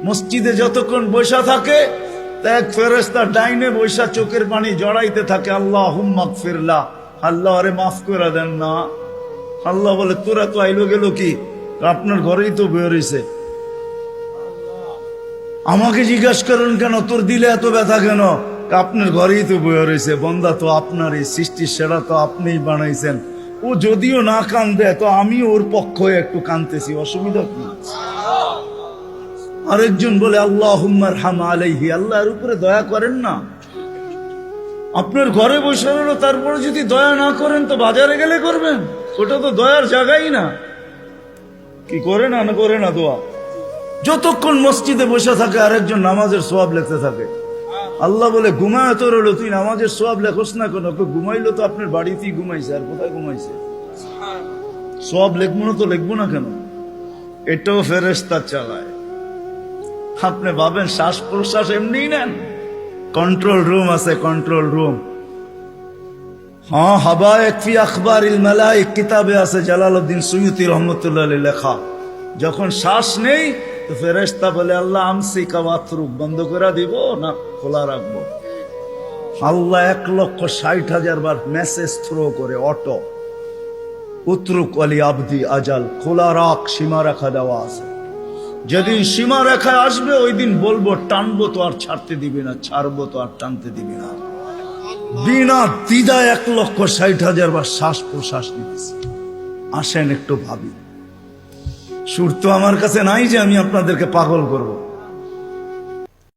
মসজিদে যতক্ষণ বৈশা থাকে এক ফেরেশতা ডাইনে বৈশা চোখের পানি জড়াইতে থাকে, আল্লাহুম্মা গফিরলা, আল্লাহ আরে মাফ করে দেন না। আল্লাহ বলে তোরা তো আইলো গেল কি, আপনার ঘরেই তো বয়ে রয়েছে, আমাকে জিজ্ঞাসা করেন কেন, তোর দিলে এত ব্যথা কেন? আপনার ঘরেই তো বয়ে রয়েছে, বন্দা তো আপনারই, সৃষ্টির সেরা তো আপনিই বানাইছেন। ও যদিও না কান্দে তো আমি ওর পক্ষ হয়ে একটু কান্দতেছি, অসুবিধা কি? আরেকজন বলে আল্লাহুম্মা আরহাম আলাইহি, আল্লাহর উপরে দয়া করেন না। আপনার ঘরে বসে রইল, তারপরে যদি দয়া না করেন তো বাজারে গেলে করবেন, ওটা তো দয়ার জায়গাই না। কি করে না করে না দোয়া? যতক্ষণ মসজিদে বসে থাকে আরেকজন নামাজের সওয়াব লিখতে থাকে। আল্লাহ বলে ঘুমায় তো রইল, তুই নামাজের সওয়াব লেখোস না কেন? ঘুমাইলো তো আপনার বাড়িতেই ঘুমাইছে, আর কোথায় ঘুমাইছে? সওয়াব লিখবো না তো লিখবো না কেন? এটাও ফেরেশতা চালায়। আপনি ভাবেন শ্বাস প্রশ্বাস এমনি নেন? কন্ট্রোল রুম আছে, কন্ট্রোল রুম। হ্যাঁ, হাবায়েক ফি আখবারিল মালায়েক কিতাবে আছে, জালালউদ্দিন সুয়ুতী রহমাতুল্লাহ আলাইহি লেখা। যখন শ্বাস নেই তো ফেরেশতা বলে আল্লাহ আমসিকা ওয়াতরুক, বন্ধ করে দিব না খোলা রাখবো? আল্লাহ 1,60,000 বার মেসেজ থ্রো করে, অটো উতরুক আলী আবদি আজাল, খোলা রাখ, সীমা রেখা দেওয়া আছে। যেদিন সীমা রেখায় আসবে ওই দিন বলবো টানবো তো আর ছাড়তে দিবি না, ছাড়বো তো আর টানতে দিবি না। বিনা দ্বিধায় 1,60,000 বার শ্বাস প্রশ্বাস নিতেছি। আসেন একটু ভাবি। সুর তো আমার কাছে নাই যে আমি আপনাদেরকে পাগল করব।